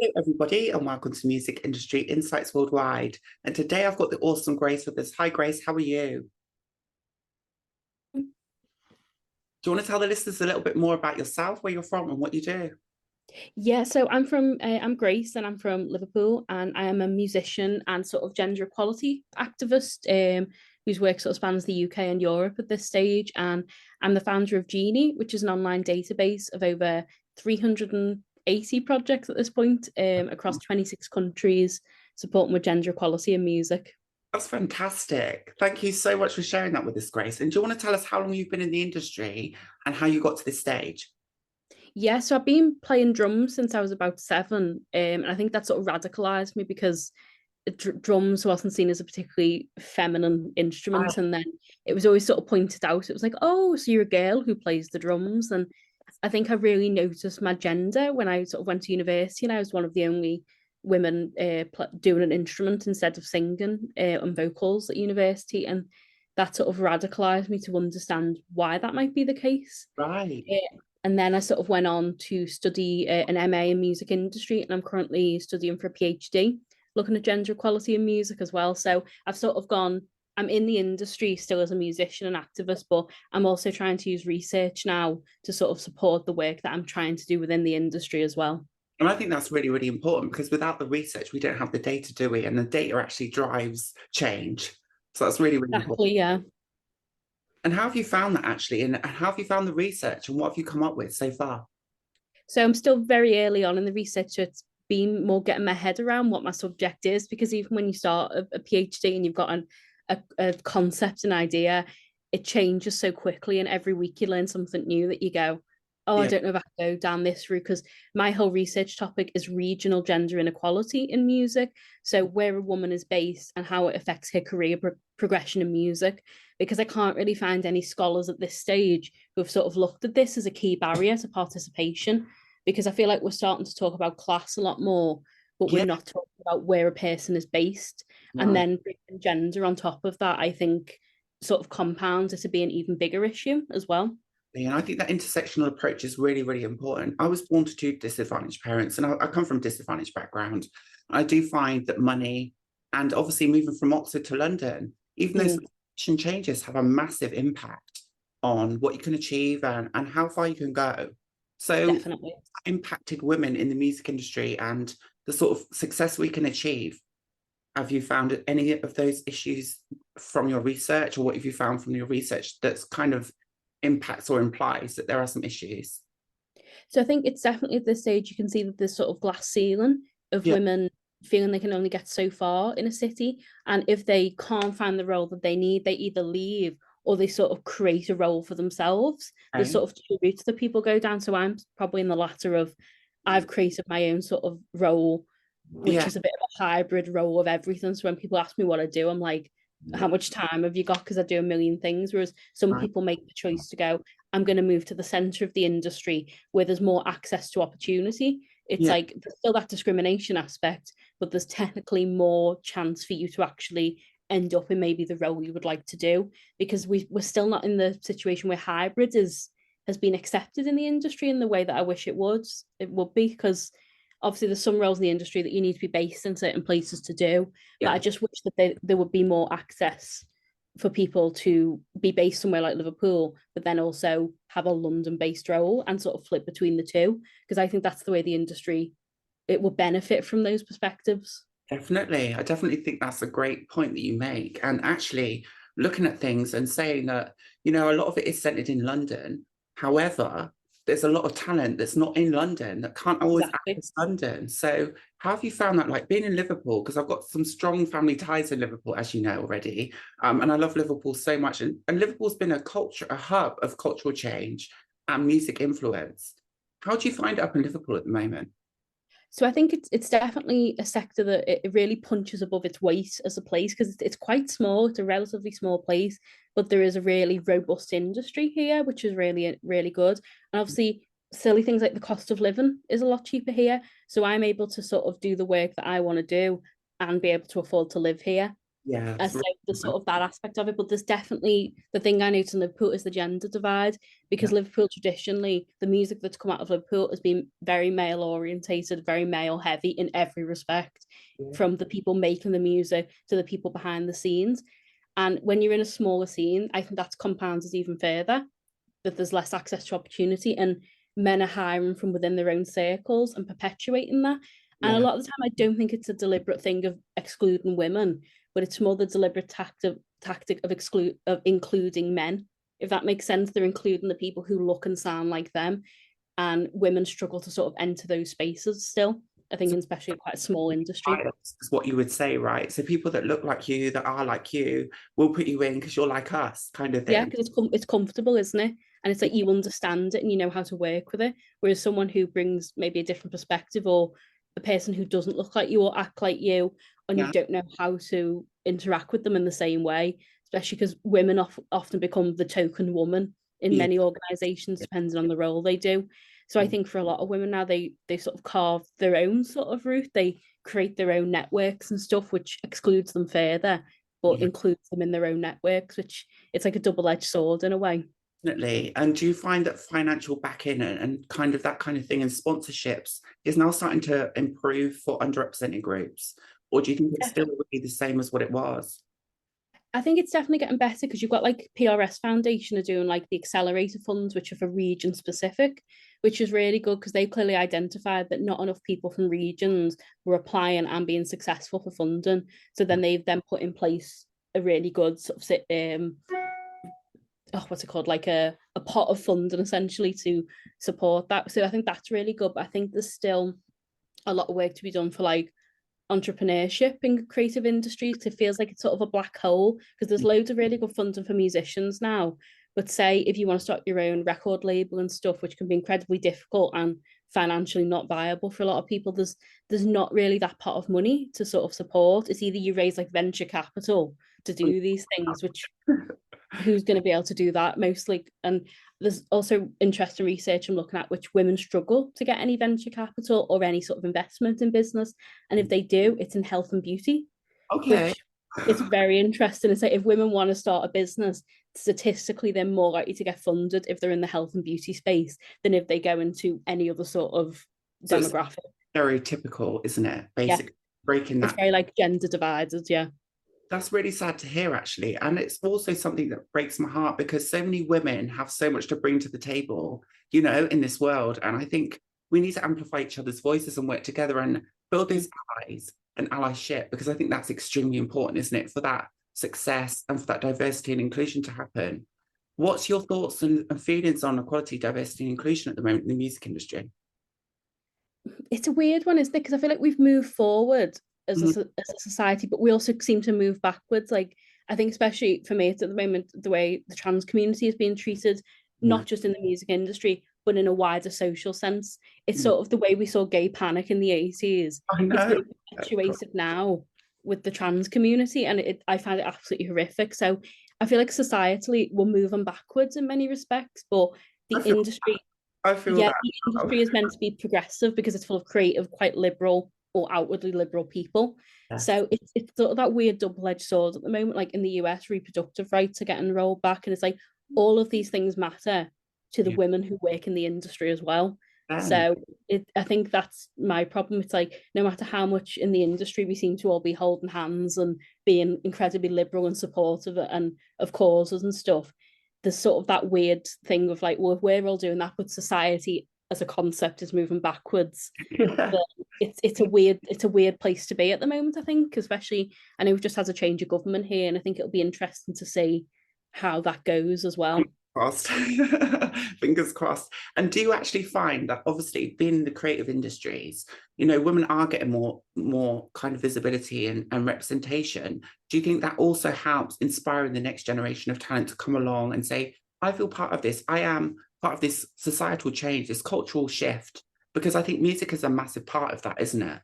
Hello, everybody, and welcome to Music Industry Insights Worldwide. And today I've got the awesome Grace with us. Hi, Grace, how are you? Do you want to tell the listeners a little bit more about yourself, where you're from, and what you do? Yeah, so I'm Grace and I'm from Liverpool and I am a musician and sort of gender equality activist whose work sort of spans the UK and Europe at this stage. And I'm the founder of GENIE, which is an online database of over 380 projects at this point across 26 countries, supporting with gender equality in music. That's fantastic. Thank you so much for sharing that with us, Grace. And do you want to tell us how long you've been in the industry and how you got to this stage? Yeah, so I've been playing drums since I was about seven, and I think that sort of radicalized me because drums wasn't seen as a particularly feminine instrument, Wow. and then it was always sort of pointed out. It was like, oh, so you're a girl who plays the drums, and I think I really noticed my gender when I sort of went to university, and I was one of the only women doing an instrument instead of singing on vocals at university, and that sort of radicalized me to understand why that might be the case. Right. And then I sort of went on to study an MA in music industry, and I'm currently studying for a PhD, looking at gender equality in music as well. So I've sort of gone, I'm in the industry still as a musician and activist, but I'm also trying to use research now to sort of support the work that I'm trying to do within the industry as well. And I think that's really, really important because without the research, we don't have the data, do we? And the data actually drives change. So that's really, really important. Exactly, yeah. And how have you found that actually? And how have you found the research and what have you come up with so far? So I'm still very early on in the research. So it's been more getting my head around what my subject is, because even when you start a PhD and you've got a concept, an idea, it changes so quickly. And every week you learn something new that you go, oh, I Yeah. don't know if I can go down this route, because my whole research topic is regional gender inequality in music. So where a woman is based and how it affects her career progression in music, because I can't really find any scholars at this stage who have sort of looked at this as a key barrier to participation, because I feel like we're starting to talk about class a lot more, but we're Yeah. not talking about where a person is based. And Right. then bringing gender on top of that, I think sort of compounds it to be an even bigger issue as well. And I think that intersectional approach is really, really important. I was born to two disadvantaged parents, and I come from a disadvantaged background. I do find that money, and obviously moving from Oxford to London, even those Mm, changes have a massive impact on what you can achieve and how far you can go. So, definitely. impacted women in the music industry and the sort of success we can achieve. Have you found any of those issues from your research, or what have you found from your research that's kind of impacts or implies that there are some issues? So I think it's definitely at this stage you can see that there's sort of glass ceiling of Yeah. women feeling they can only get so far in a city. And if they can't find the role that they need, they either leave or they sort of create a role for themselves. There's Okay. sort of two routes that people go down. So I'm probably in the latter of I've created my own sort of role, which Yeah. is a bit of a hybrid role of everything. So when people ask me what I do, I'm like, how much time have you got? Because I do a million things. Whereas some Right. people make the choice to go, I'm going to move to the center of the industry where there's more access to opportunity. It's Yeah. like there's still that discrimination aspect, but there's technically more chance for you to actually end up in maybe the role you would like to do, because we're still not in the situation where hybrid is has been accepted in the industry in the way that I wish it would be, because obviously there's some roles in the industry that you need to be based in certain places to do, that Yeah. I just wish that there would be more access for people to be based somewhere like Liverpool, but then also have a London based role and sort of flip between the two. Because I think that's the way the industry it will benefit from those perspectives. Definitely. I definitely think that's a great point that you make. And actually, looking at things and saying that, a lot of it is centered in London. However, there's a lot of talent that's not in London that can't always Exactly. access London. So, how have you found that, like being in Liverpool? Because I've got some strong family ties in Liverpool, as you know already. And I love Liverpool so much. And Liverpool's been a hub of cultural change and music influence. How do you find it up in Liverpool at the moment? So I think it's definitely a sector that it really punches above its weight as a place, because it's quite small. It's a relatively small place, but there is a really robust industry here, which is really good. And obviously, silly things like the cost of living is a lot cheaper here. So I'm able to sort of do the work that I want to do and be able to afford to live here. Yeah, And it's so really there's sort of that aspect of it, but there's definitely the thing I noticed in Liverpool is the gender divide, because yeah, Liverpool traditionally, the music that's come out of Liverpool has been very male orientated, very male heavy in every respect, yeah, from the people making the music to the people behind the scenes. And when you're in a smaller scene, I think that's compounded even further, that there's less access to opportunity, and men are hiring from within their own circles and perpetuating that. And a yeah. lot of the time, I don't think it's a deliberate thing of excluding women, but it's more the deliberate tactic of including men. If that makes sense, they're including the people who look and sound like them, and women struggle to sort of enter those spaces still. I think, So especially quite a small industry. is what you would say, right? So people that look like you, that are like you, will put you in because you're like us, kind of Yeah, thing. because it's comfortable, isn't it? And it's like you understand it and you know how to work with it. Whereas someone who brings maybe a different perspective, or a person who doesn't look like you or act like you, and you Yeah, don't know how to interact with them in the same way, especially because women often become the token woman in yeah, many organizations, depending on the role they do. So I yeah, think for a lot of women now, they sort of carve their own sort of route. They create their own networks and stuff, which excludes them further, but yeah, includes them in their own networks, which it's like a double-edged sword in a way. definitely. And do you find that financial backing and kind of that kind of thing and sponsorships is now starting to improve for underrepresented groups? Or do you think it's still really the same as what it was? I think it's definitely getting better, because you've got like PRS Foundation are doing like the accelerator funds, which are for region specific, which is really good because they clearly identified that not enough people from regions were applying and being successful for funding. So then they've then put in place a really good sort of what's it called, like a pot of funding essentially to support that. So I think that's really good, but I think there's still a lot of work to be done for like entrepreneurship in creative industries, because it feels like it's sort of a black hole, because there's loads of really good funding for musicians now, but say if you want to start your own record label and stuff, which can be incredibly difficult and financially not viable for a lot of people, there's not really that pot of money to sort of support. It's either you raise like venture capital to do these things, which who's going to be able to do that mostly. And there's also interesting research I'm looking at, which women struggle to get any venture capital or any sort of investment in business, and if they do, it's in health and beauty, Okay. which it's very interesting. It's like if women want to start a business, statistically they're more likely to get funded if they're in the health and beauty space than if they go into any other sort of So it's demographic. stereotypical, isn't it? Yeah, Basically, breaking it's that. very like gender divided. Yeah. That's really sad to hear, actually. And it's also something that breaks my heart because so many women have so much to bring to the table, in this world. And I think we need to amplify each other's voices and work together and build those allies and allyship, because I think that's extremely important, isn't it, for that success and for that diversity and inclusion to happen. What's your thoughts and feelings on equality, diversity, and inclusion at the moment in the music industry? It's a weird one, isn't it? Because I feel like we've moved forward as Mhm. as a society, but we also seem to move backwards. Like I think, especially for me, it's at the moment the way the trans community is being treated, Yeah, not just in the music industry, but in a wider social sense. It's yeah. sort of the way we saw gay panic in the 80s. I It's know. being perpetuated now with the trans community, and I find it absolutely horrific. So I feel like societally we're moving backwards in many respects, but the I feel industry, I feel yeah, that. the industry is meant to be progressive because it's full of creative, quite liberal or outwardly liberal people. Yes. So it's sort of that weird double-edged sword at the moment. Like in the US, reproductive rights are getting rolled back, and it's like all of these things matter to the Yeah. women who work in the industry as well. Then. So I think that's my problem. It's like no matter how much in the industry we seem to all be holding hands and being incredibly liberal and supportive and of causes and stuff, there's sort of that weird thing of like, well, if we're all doing that, but society as a concept is moving backwards. Yeah. But it's a weird place to be at the moment, I think, especially I know we've just had a change of government here, and I think it'll be interesting to see how that goes as well. Crossed. Fingers crossed. And do you actually find that obviously being in the creative industries, women are getting more kind of visibility and representation. Do you think that also helps inspiring the next generation of talent to come along and say, I feel part of this, I am part of this societal change, this cultural shift? Because I think music is a massive part of that, isn't it?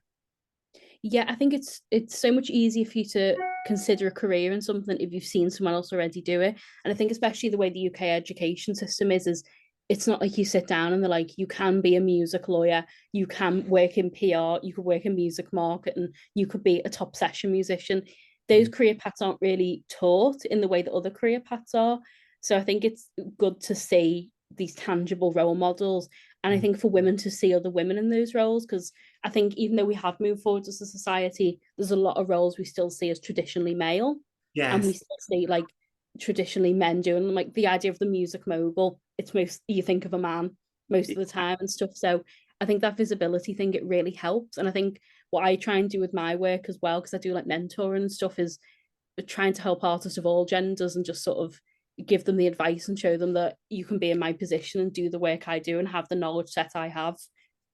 Yeah, I think it's so much easier for you to consider a career in something if you've seen someone else already do it. And I think especially the way the UK education system is it's not like you sit down and they're like, you can be a music lawyer, you can work in PR, you could work in music marketing, you could be a top session musician. those career paths aren't really taught in the way that other career paths are. So I think it's good to see these tangible role models. And I think for women to see other women in those roles, because I think even though we have moved forward as a society, there's a lot of roles we still see as traditionally male. And we Yes. still see like traditionally men doing them. Like the idea of the music mogul, it's most, you think of a man most of the time and stuff. So I think that visibility thing, it really helps. And I think what I try and do with my work as well, because I do like mentoring and stuff, is trying to help artists of all genders and just sort of give them the advice and show them that you can be in my position and do the work I do and have the knowledge set I have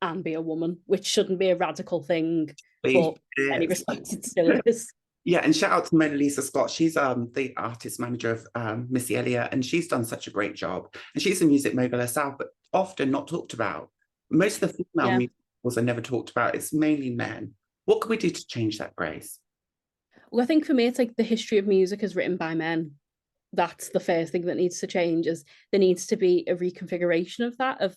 and be a woman, which shouldn't be a radical thing, but in many respects it still is. Yeah, and shout out to Mona Lisa Scott. She's the artist manager of Missy Elliott, and she's done such a great job. And she's a music mogul herself, but often not talked about. Most of the female musicals are never talked about. It's mainly men. What can we do to change that, Grace? Well, I think for me, it's like the history of music is written by men. That's the first thing that needs to change. Is there needs to be a reconfiguration of that, of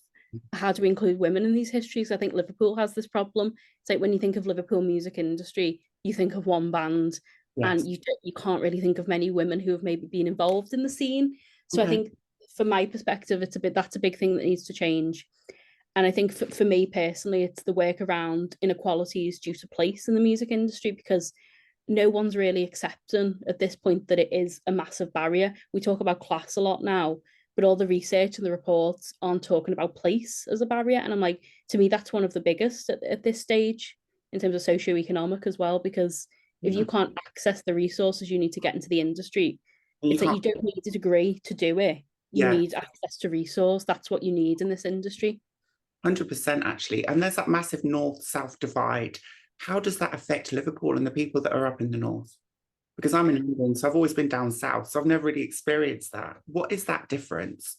how do we include women in these histories. I think Liverpool has this problem. It's like when you think of Liverpool music industry, you think of one band, Yes. and you can't really think of many women who have maybe been involved in the scene. So I Okay. think from my perspective, that's a big thing that needs to change. And I think for me personally, it's the work around inequalities due to place in the music industry, because no one's really accepting at this point that it is a massive barrier. We talk about class a lot now, but all the research and the reports aren't talking about place as a barrier. And I'm like, to me, that's one of the biggest at this stage in terms of socioeconomic as well, because if Yeah. you can't access the resources you need to get into the industry, And you it's like can't, you don't need a degree to do it. You yeah, need access to resource. That's what you need in this industry. 100% actually. And there's that massive north-south divide. How does that affect Liverpool and the people that are up in the north? Because I'm in England, so I've always been down south, so I've never really experienced that. What is that difference?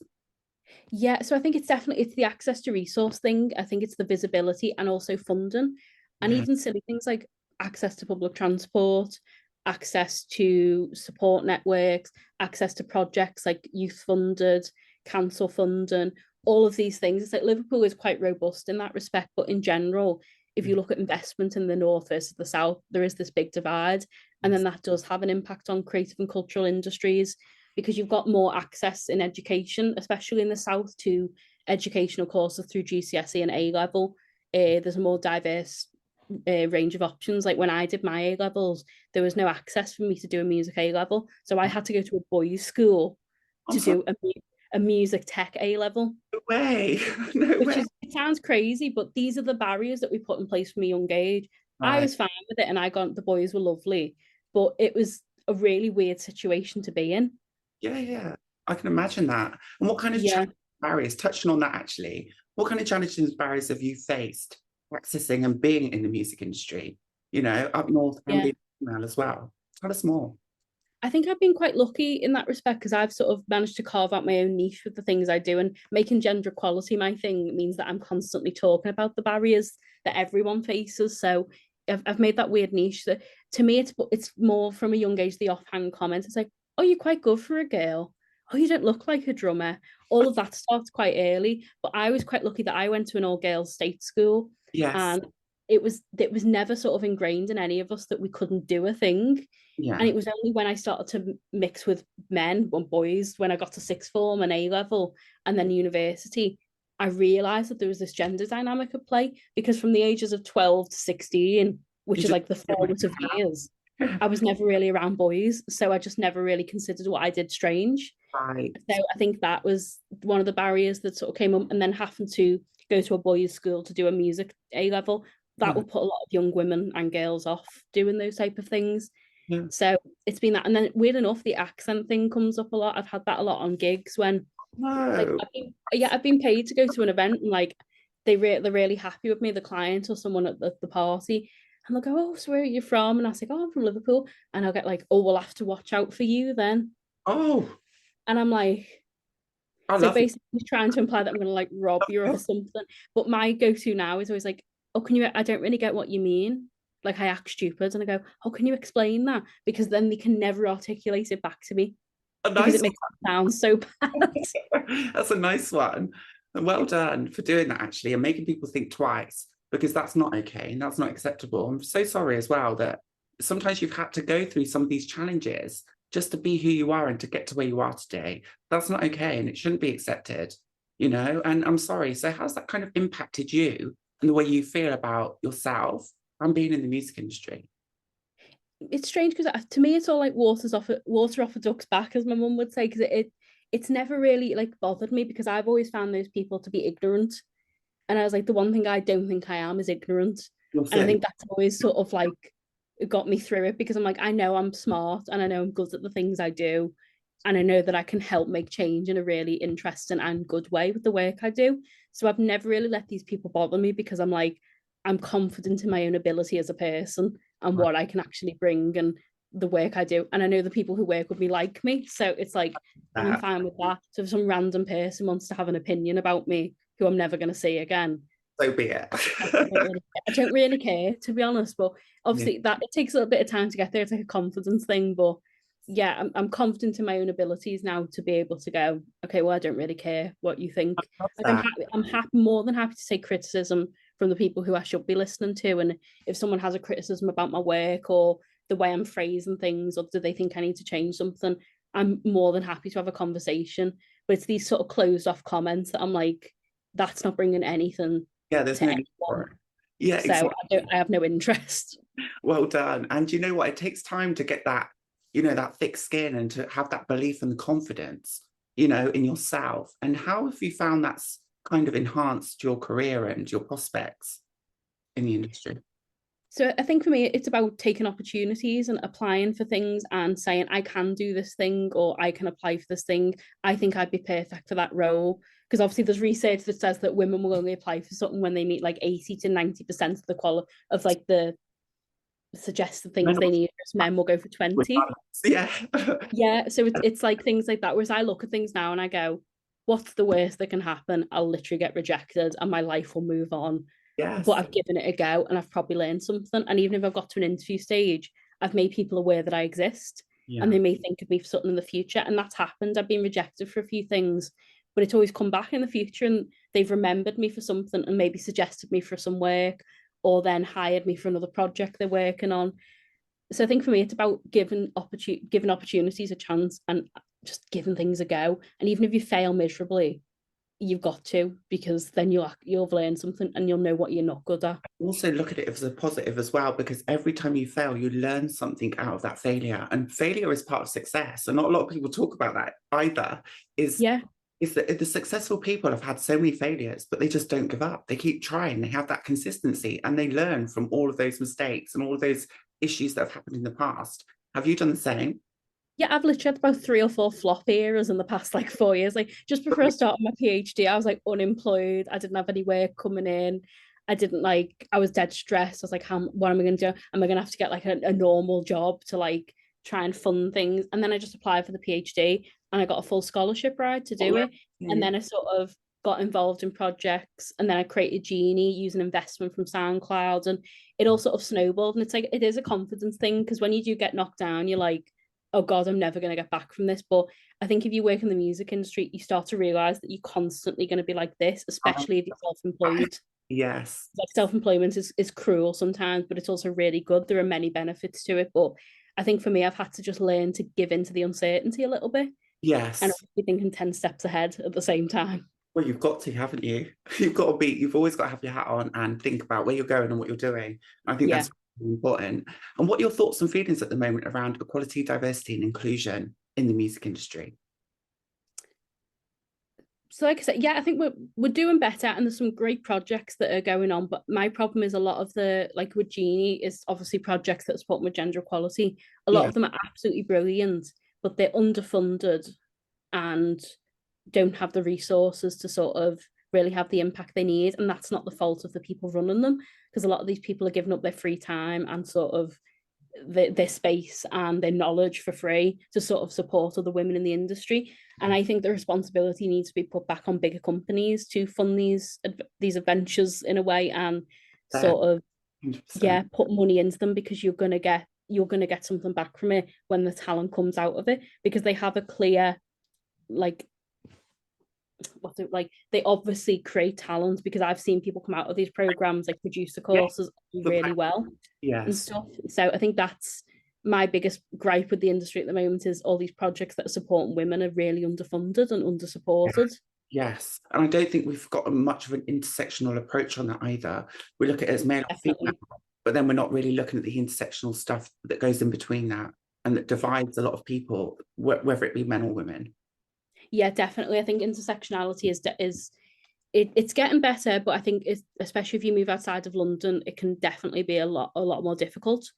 Yeah, so I think it's the access to resource thing. I think it's the visibility and also funding, and Yeah. even silly things like access to public transport, access to support networks, access to projects like youth funded, council funding, all of these things. It's like Liverpool is quite robust in that respect, but in general, if you look at investment in the north versus the south, there is this big divide, and then Yes. that does have an impact on creative and cultural industries, because you've got more access in education, especially in the south, to educational courses through GCSE and A level. There's a more diverse range of options. Like when I did my A levels, there was no access for me to do a music A level, so I had to go to a boys' school I'm to sorry. do a music tech A level. No way. No Which way. is, it sounds crazy, but these are the barriers that we put in place from a young age. I Right. was fine with it, and the boys were lovely, but it was a really weird situation to be in. Yeah, yeah. I can imagine that. And what kind of Yeah. barriers, touching on that actually, what kind of challenges and barriers have you faced accessing and being in the music industry, up north and Yeah. being female as well? Tell us more. I think I've been quite lucky in that respect, because I've sort of managed to carve out my own niche with the things I do, and making gender equality my thing means that I'm constantly talking about the barriers that everyone faces. So I've made that weird niche that, to me, it's more from a young age, the offhand comment. It's like, oh, you're quite good for a girl. Oh, you don't look like a drummer. All of that starts quite early. But I was quite lucky that I went to an all girls state school, Yes. and it was never sort of ingrained in any of us that we couldn't do a thing. And Yeah. it was only when I started to mix with men and boys, when I got to sixth form and A level and then university, I realised that there was this gender dynamic at play, because from the ages of 12 to 16, You which is just like the formative years, I was never really around boys. So I just never really considered what I did strange. right. So I think that was one of the barriers that sort of came up. And then having to go to a boys' school to do a music A level, that Yeah. will put a lot of young women and girls off doing those type of things. Yeah. So it's been that. And then weird enough, the accent thing comes up a lot. I've had that a lot on gigs when, like, No. I've been paid to go to an event, and like they're really happy with me, the client or someone at the party. And they'll go, oh, so where are you from? And I say, oh, I'm from Liverpool. And I'll get like, oh, we'll have to watch out for you then. Oh, And I'm like, I so love it. basically trying to imply that I'm gonna like rob you or something. But my go-to now is always like, oh, I don't really get what you mean. Like I act stupid and I go, oh, can you explain that? Because then they can never articulate it back to me, A because it nice makes it sound so bad. one. That's a nice one. And well done for doing that actually and making people think twice because that's not okay and that's not acceptable. I'm so sorry as well that sometimes you've had to go through some of these challenges just to be who you are and to get to where you are today. That's not okay, and it shouldn't be accepted, you know. And I'm sorry. So how's that kind of impacted you and the way you feel about yourself and being in the music industry? It's strange because to me it's all like water off a duck's back, as my mum would say, because it's never really like bothered me because I've always found those people to be ignorant. And I was like, the one thing I don't think I am is ignorant. You're And I certainly think that's always sort of like it got me through it because I'm like, I know I'm smart and I know I'm good at the things I do. And I know that I can help make change in a really interesting and good way with the work I do. So I've never really let these people bother me because I'm like, I'm confident in my own ability as a person and right. what I can actually bring and the work I do. And I know the people who work with me like me. So it's like, I'm fine with that. So if some random person wants to have an opinion about me who I'm never going to see again, So be it. I don't really care, to be honest. But Yeah, obviously, that it takes a little bit of time to get there. It's like a confidence thing. But yeah, I'm confident in my own abilities now to be able to go, okay, well, I don't really care what you I think. love Like that. I'm happy, more than happy to take criticism from the people who I should be listening to. And if someone has a criticism about my work or the way I'm phrasing things, or do they think I need to change something, I'm more than happy to have a conversation. But it's these sort of closed off comments that I'm like, that's not bringing anything Yeah, there's to no need for anyone. it. Yeah, So exactly. I have no interest. Well done. And you know what? It takes time to get that, you know, that thick skin and to have that belief and the confidence, you know, in yourself. And how have you found that's kind of enhanced your career and your prospects in the industry? So I think for me, it's about taking opportunities and applying for things and saying, I can do this thing or I can apply for this thing. I think I'd be perfect for that role. Because obviously there's research that says that women will only apply for something when they meet like 80 to 90% of the quality of like the suggested things Men they need, whereas men will go for with 20. balance. Yeah. Yeah. So it's like things like that. Whereas I look at things now and I go, what's the worst that can happen? I'll literally get rejected and my life will move on, but Yes. I've given it a go and I've probably learned something. And even if I've got to an interview stage, I've made people aware that I exist and Yeah. they may think of me for something in the future. And that's happened. I've been rejected for a few things, but it's always come back in the future and they've remembered me for something and maybe suggested me for some work or then hired me for another project they're working on. So I think for me, it's about giving opportunities a chance and just giving things a go. And even if you fail miserably, you've got to because then you'll learn something and you'll know what you're not good at. Also look at it as a positive as well, because every time you fail, you learn something out of that failure. And failure is part of success. And not a lot of people talk about that either, Yeah. is that the successful people have had so many failures, but they just don't give up. They keep trying, they have that consistency, and they learn from all of those mistakes and all of those issues that have happened in the past. Have you done the same? Yeah, I've literally had about 3 or 4 flop eras in the past like 4 years. Like just before I started my PhD, I was like unemployed. I didn't have any work coming in. I was dead stressed. I was like, what am I gonna do? Am I gonna have to get like a normal job to like try and fund things? And then I just applied for the PhD and I got a full scholarship ride to do it. And then I sort of got involved in projects and then I created GENIE using investment from SoundCloud and it all sort of snowballed. And it's like it is a confidence thing because when you do get knocked down, you're like, oh God, I'm never going to get back from this. But I think if you work in the music industry, you start to realize that you're constantly going to be like this, especially if you're self-employed. Yes. Like self-employment is cruel sometimes, but it's also really good. There are many benefits to it. But I think for me, I've had to just learn to give into the uncertainty a little bit and Yes. be thinking 10 steps ahead at the same time. Well, you've got to, haven't you? You've always got to have your hat on and think about where you're going and what you're doing. I think Yeah. that's really important. And what are your thoughts and feelings at the moment around equality, diversity, and inclusion in the music industry? So like I said, yeah, I think we're doing better and there's some great projects that are going on. But my problem is a lot of the like with Genie is obviously projects that support with gender equality. A lot Yeah, of them are absolutely brilliant, but they're underfunded and don't have the resources to sort of really have the impact they need. And that's not the fault of the people running them, because a lot of these people are giving up their free time and sort of their space and their knowledge for free to sort of support other women in the industry. And I think the responsibility needs to be put back on bigger companies to fund these adventures in a way and that sort of 100%. yeah put money into them because you're gonna get something back from it when the talent comes out of it because they have a clear like what's it like, they obviously create talent, because I've seen people come out of these programs, like producer Yeah, courses, do really well and yes. stuff. So I think that's my biggest gripe with the industry at the moment, is all these projects that are supporting women are really underfunded and undersupported. Yes, and I don't think we've got much of an intersectional approach on that either. We look at it as male or female, Definitely. but then we're not really looking at the intersectional stuff that goes in between that and that divides a lot of people, whether it be men or women. Yeah, definitely. I think intersectionality it's getting better, but I think it's, especially if you move outside of London, it can definitely be a lot more difficult.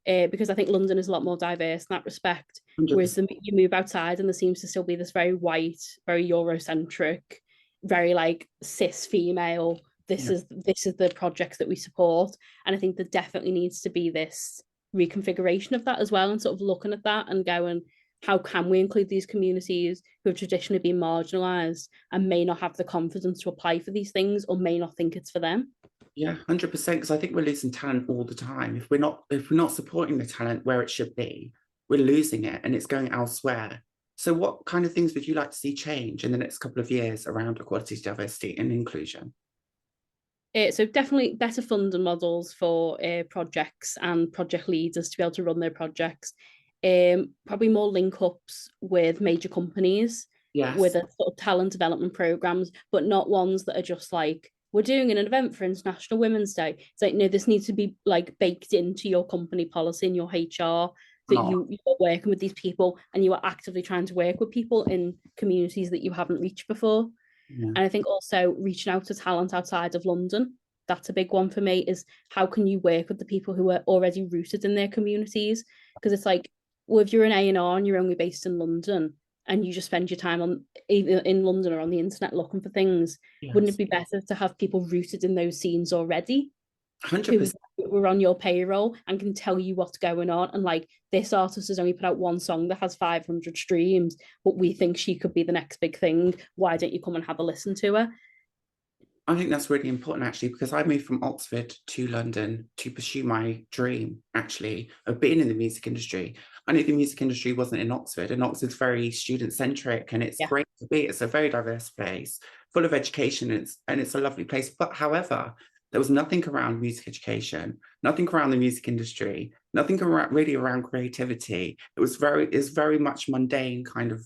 Because I think London is a lot more diverse in that respect. Whereas 100%. you move outside and there seems to still be this very white, very Eurocentric, very like cis female. This Yeah, is the projects that we support, and I think there definitely needs to be this reconfiguration of that as well, and sort of looking at that and going, how can we include these communities who have traditionally been marginalised and may not have the confidence to apply for these things, or may not think it's for them? yeah, 100%. Because I think we're losing talent all the time. If we're not supporting the talent where it should be, we're losing it and it's going elsewhere. So, what kind of things would you like to see change in the next couple of years around equality, diversity, and inclusion? So definitely better funding models for projects and project leaders to be able to run their projects. Probably more link ups with major companies with Yes, a sort of talent development programs, but not ones that are just like, we're doing an event for International Women's Day. It's like, no, this needs to be like baked into your company policy and your HR, that not. you're working with these people and you are actively trying to work with people in communities that you haven't reached before. Yeah. And I think also reaching out to talent outside of London, that's a big one for me, is how can you work with the people who are already rooted in their communities? Because it's like, well, if you're an A&R and you're only based in London and you just spend your time on either in London or on the internet looking for things, wouldn't it Yes, be better to have people rooted in those scenes already, who 100%. were on your payroll and can tell you what's going on? And like, this artist has only put out one song that has 500 streams, but we think she could be the next big thing. Why don't you come and have a listen to her? I think that's really important actually, because I moved from Oxford to London to pursue my dream actually of being in the music industry. I knew the music industry wasn't in Oxford, and Oxford's very student centric and it's Yeah. great to be. It's a very diverse place, full of education, and it's a lovely place. But however, there was nothing around music education, nothing around the music industry, nothing around, really around creativity. It's very much mundane kind of,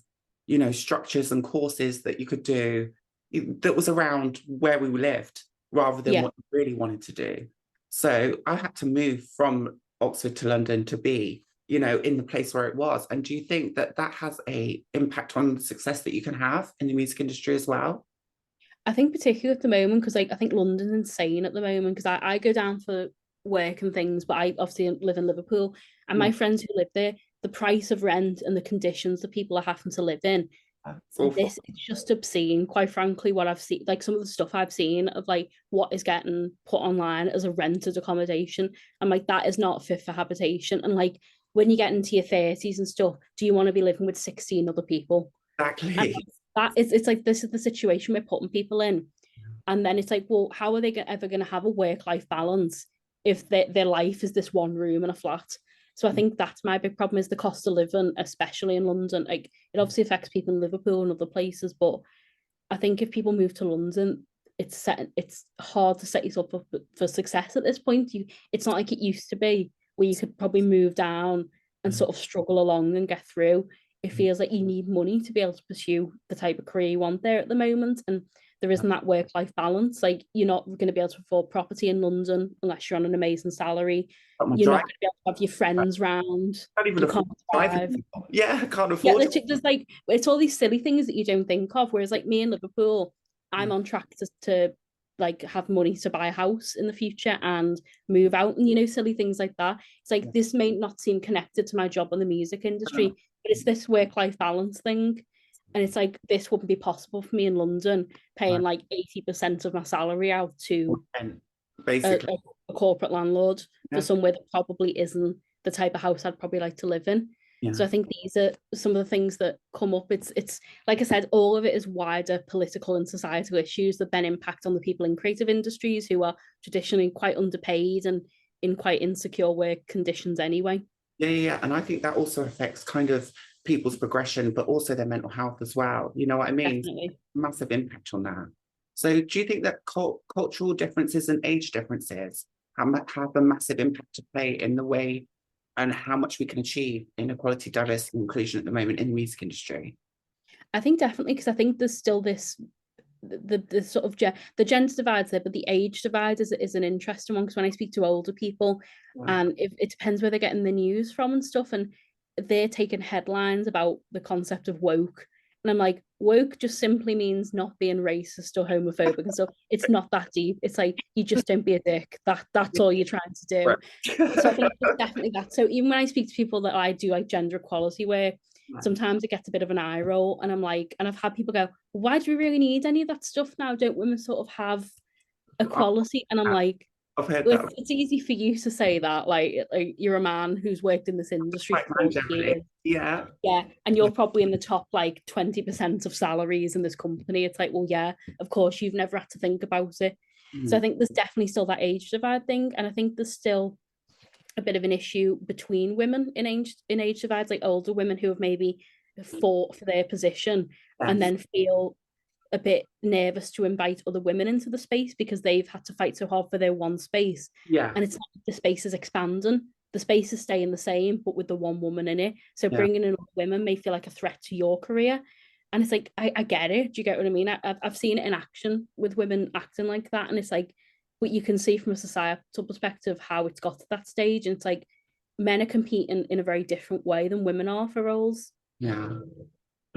structures and courses that you could do that was around where we lived rather than Yeah. what we really wanted to do. So I had to move from Oxford to London to be, in the place where it was. And do you think that that has a impact on the success that you can have in the music industry as well? I think particularly at the moment, because like I think London's insane at the moment, because I go down for work and things, but I obviously live in Liverpool, and Yeah, my friends who live there, the price of rent and the conditions that people are having to live in, it's awful. it's just obscene, quite frankly. What I've seen, like some of the stuff I've seen of like what is getting put online as a rented accommodation, I'm like, that is not fit for habitation. And like, when you get into your 30s and stuff, do you want to be living with 16 other people? And Exactly. that is, it's like, this is the situation we're putting people in. And then it's like, well, how are they ever going to have a work-life balance if their life is this one room in a flat? So I think that's my big problem, is the cost of living, especially in London. Like, it obviously affects people in Liverpool and other places, but I think if people move to London, it's hard to set yourself up for success at this point. It's not like it used to be, where you could probably move down and sort of struggle along and get through. It feels like you need money to be able to pursue the type of career you want there at the moment, and there isn't that work-life balance. Like, you're not going to be able to afford property in London unless you're on an amazing salary. Got my You're not drive. going to be able to have your friends round. I can't even You afford can't driving drive. anymore. Yeah, I can't Yeah, afford it. literally, there's like, it's all these silly things that you don't think of. Whereas like me in Liverpool, I'm on track to like have money to buy a house in the future and move out, and silly things like that. It's like, this may not seem connected to my job in the music industry, but it's this work-life balance thing. And it's like, this wouldn't be possible for me in London, paying like 80% of my salary out to And a, basically, a, a corporate landlord for yeah, somewhere that probably isn't the type of house I'd probably like to live in. yeah. So I think these are some of the things that come up. It's like I said, all of it is wider political and societal issues that then impact on the people in creative industries who are traditionally quite underpaid and in quite insecure work conditions anyway. Yeah, yeah, yeah. And I think that also affects kind of people's progression, but also their mental health as well. You know what I mean? Definitely. Massive impact on that. So do you think that cultural differences and age differences have a massive impact to play in the way and how much we can achieve inequality, diversity, and inclusion at the moment in the music industry? I think definitely, because I think there's still this the sort of the gender divides there, but the age divide is an interesting one, because when I speak to older people, Yeah. and it depends where they're getting the news from and stuff, and they're taking headlines about the concept of woke, and I'm like, woke just simply means not being racist or homophobic and stuff. It's not that deep. It's like, you just don't be a dick. That's all you're trying to do. So I think it's definitely that. So even when I speak to people that I do like gender equality work, sometimes it gets a bit of an eye roll, and I'm like, and I've had people go, why do we really need any of that stuff now? Don't women sort of have equality? And I'm like, I've heard well, that it's easy for you to say that, like you're a man who's worked in this industry quite for 40 generally. years. Yeah. Yeah, and you're probably in the top like 20% of salaries in this company. It's like, well, yeah, of course, you've never had to think about it. So I think there's definitely still that age divide thing, and I think there's still a bit of an issue between women in age divides, like older women who have maybe fought for their position and Yes. then feel a bit nervous to invite other women into the space because they've had to fight so hard for their one space. Yeah. And it's not like the space is expanding. The space is staying the same, but with the one woman in it. So Yeah. bringing in other women may feel like a threat to your career. And it's like, I get it. Do you get what I mean? I've seen it in action with women acting like that. And it's like, but you can see from a societal perspective how it's got to that stage. And it's like, men are competing in a very different way than women are for roles. Yeah.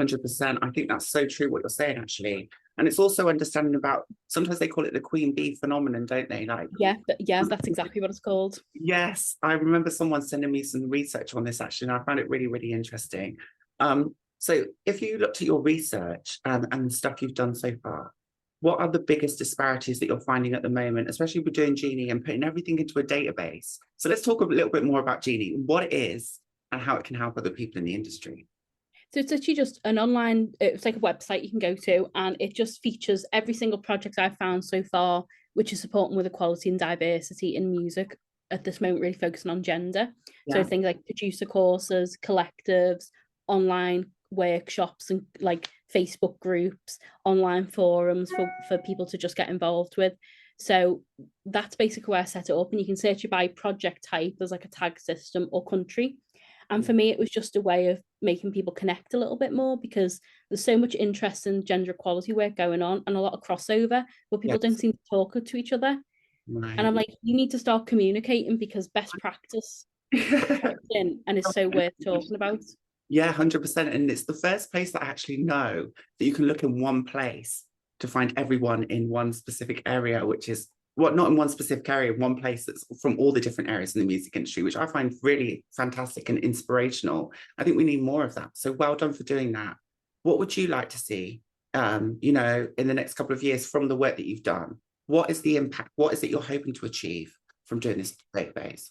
100%. I think that's so true what you're saying, actually. And it's also understanding about, sometimes they call it the queen bee phenomenon, don't they? Like, Yeah, that's exactly what it's called. yes, I remember someone sending me some research on this, actually, and I found it really, really interesting. So if you looked at your research and the stuff you've done so far, what are the biggest disparities that you're finding at the moment, especially with doing Genie and putting everything into a database? So let's talk a little bit more about Genie, what it is and how it can help other people in the industry. So it's actually just an online, it's like a website you can go to, and it just features every single project I've found so far, which is supporting with equality and diversity in music at this moment, really focusing on gender. Yeah. So things like producer courses, collectives, online workshops, and like Facebook groups, online forums for people to just get involved with. So that's basically where I set it up, and you can search it by project type. There's like a tag system or country. And for me, it was just a way of making people connect a little bit more, because there's so much interest in gender equality work going on and a lot of crossover, but people don't seem to talk to each other. Right. And I'm like, you need to start communicating, because best practice in and is so worth talking about. Yeah, 100%. And it's the first place that I actually know that you can look in one place to find everyone in one specific area, which is not in one specific area, one place that's from all the different areas in the music industry, which I find really fantastic and inspirational. I think we need more of that. So well done for doing that. What would you like to see, in the next couple of years from the work that you've done? What is the impact? What is it you're hoping to achieve from doing this database?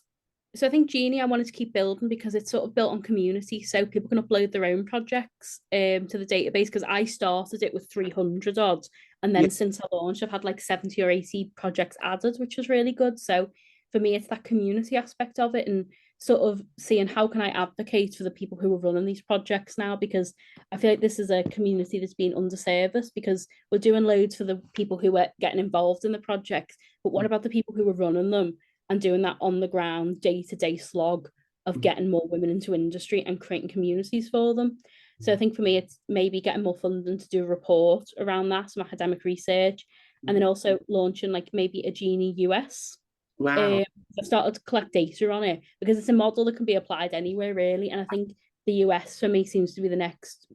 So I think Genie I wanted to keep building, because it's sort of built on community, so people can upload their own projects to the database, because I started it with 300 odd, and then since I launched I've had like 70 or 80 projects added, which was really good. So for me, it's that community aspect of it, and sort of seeing how can I advocate for the people who are running these projects now, because I feel like this is a community that's been underserviced, because we're doing loads for the people who are getting involved in the projects, but what about the people who are running them and doing that on the ground, day-to-day slog of getting more women into industry and creating communities for them? So I think for me, it's maybe getting more funding to do a report around that, some academic research, and then also launching like maybe a Genie US. Wow. I've started to collect data on it, because it's a model that can be applied anywhere really, and I think the US for me seems to be the next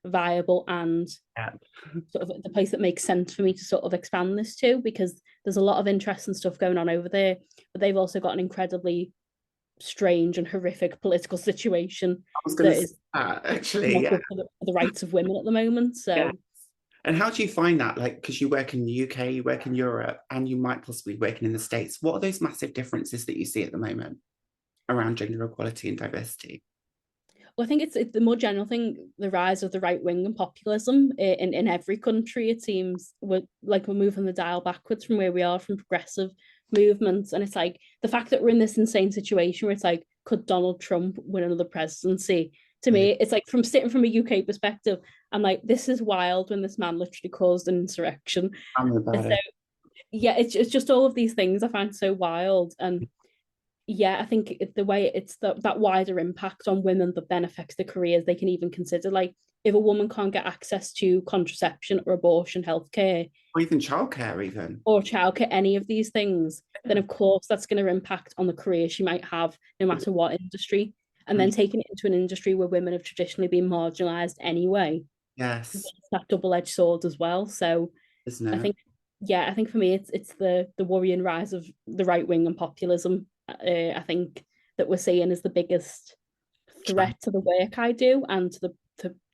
viable and sort of the place that makes sense for me to sort of expand this to, because there's a lot of interesting stuff going on over there, but they've also got an incredibly strange and horrific political situation I was going that to is say that, actually, not yeah. good for the rights of women at the moment. So Yeah. And how do you find that? Like, because you work in the UK, you work in Europe, and you might possibly be working in the States. What are those massive differences that you see at the moment around gender equality and diversity? well, I think it's the more general thing, the rise of the right wing and populism in every country. It seems we're moving the dial backwards from where we are from progressive movements, and it's like the fact that we're in this insane situation where it's like, could Donald Trump win another presidency? To Really, me, it's like from sitting from a UK perspective, I'm like, this is wild when this man literally caused an insurrection. tell me So about it. yeah, it's just all of these things I find so wild. And yeah, I think the way it's that wider impact on women that then affects the careers they can even consider. Like if a woman can't get access to contraception or abortion, healthcare, Or even childcare, even. or childcare, any of these things, then Yeah. of course that's going to impact on the career she might have, no matter what industry. And then taking it into an industry where women have traditionally been marginalized anyway, Yes, it's that double-edged sword as well. So isn't I it? think, yeah, I think for me it's the worrying rise of the right wing and populism. I think that we're seeing as the biggest threat to the work I do and to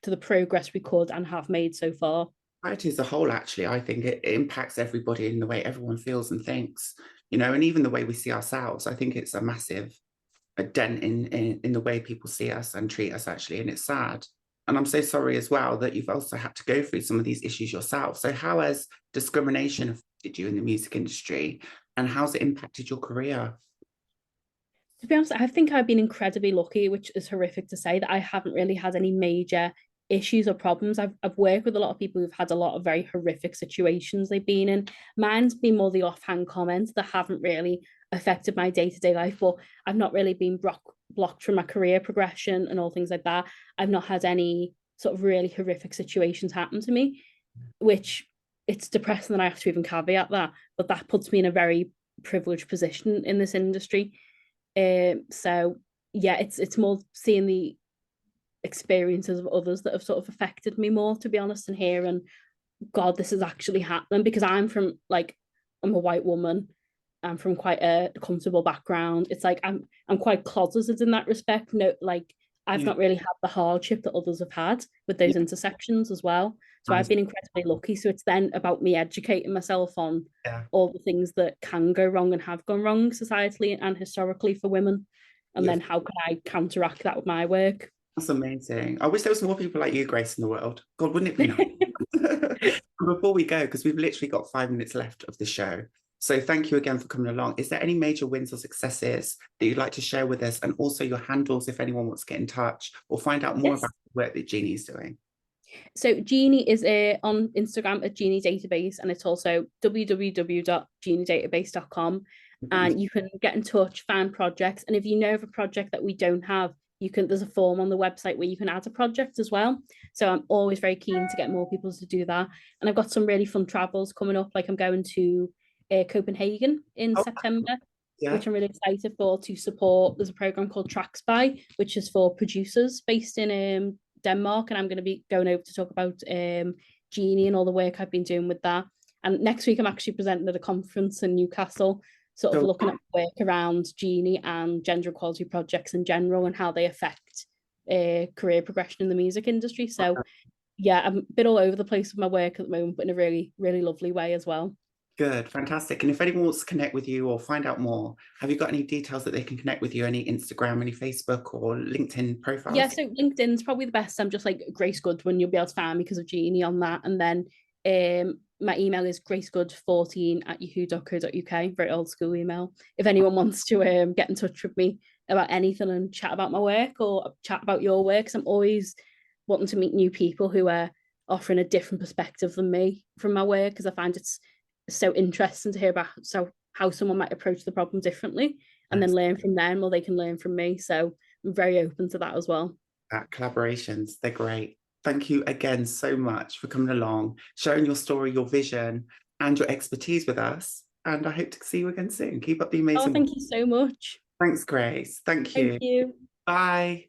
the progress we could and have made so far. Society as a whole, actually, I think it impacts everybody in the way everyone feels and thinks, and even the way we see ourselves. I think it's a massive a dent in the way people see us and treat us, actually, and it's sad. And I'm so sorry as well that you've also had to go through some of these issues yourself. So how has discrimination affected you in the music industry, and how's it impacted your career? To be honest, I think I've been incredibly lucky, which is horrific to say, that I haven't really had any major issues or problems. I've worked with a lot of people who've had a lot of very horrific situations they've been in. Mine's been more the offhand comments that haven't really affected my day-to-day life, but I've not really been blocked from my career progression and all things like that. I've not had any sort of really horrific situations happen to me, which it's depressing that I have to even caveat that, but that puts me in a very privileged position in this industry. So yeah, it's more seeing the experiences of others that have sort of affected me more, to be honest, and hearing, God, this is actually happening, because I'm a white woman. I'm from quite a comfortable background. It's like I'm quite closeted in that respect. No, like I've Yeah, not really had the hardship that others have had with those yeah, intersections as well. So I, I've been incredibly lucky. So it's then about me educating myself on yeah, all the things that can go wrong and have gone wrong societally and historically for women. And yeah. then how can I counteract that with my work? That's amazing. I wish there was more people like you, Grace, in the world. God, wouldn't it be nice? Before we go, because we've literally got 5 minutes left of the show. So thank you again for coming along. Is there any major wins or successes that you'd like to share with us? And also your handles if anyone wants to get in touch or find out more Yes. about the work that Jeannie is doing. So Genie is on Instagram at Genie Database, and it's also www.geniedatabase.com. And you can get in touch, find projects, and if you know of a project that we don't have, there's a form on the website where you can add a project as well. So I'm always very keen to get more people to do that. And I've got some really fun travels coming up. Like I'm going to Copenhagen in Oh, September, yeah. which I'm really excited for, to support. There's a program called Tracks By, which is for producers based in Denmark, and I'm going to be going over to talk about Genie and all the work I've been doing with that. And next week, I'm actually presenting at a conference in Newcastle, sort of So looking at work around Genie and gender equality projects in general and how they affect career progression in the music industry. So yeah, I'm a bit all over the place with my work at the moment, but in a really, really lovely way as well. good, fantastic. And if anyone wants to connect with you or find out more, have you got any details that they can connect with you? Any Instagram, any Facebook or LinkedIn Yeah, profiles? so LinkedIn's probably the best. I'm just like Grace Goodwin. You'll be able to find me because of Genie on that. And then my email is gracegood14@yahoo.co.uk. Very old school email. If anyone wants to get in touch with me about anything and chat about my work or chat about your work, 'cause I'm always wanting to meet new people who are offering a different perspective than me from my work, because I find it's so interesting to hear about how someone might approach the problem differently and then Yes. learn from them, or they can learn from me. So I'm very open to that as well. Collaborations, they're great. Thank you again so much for coming along, sharing your story, your vision, and your expertise with us. And I hope to see you again soon. Keep up the Oh, amazing work. thank you so much. Thanks, Grace. Thank Thank you. you. Bye.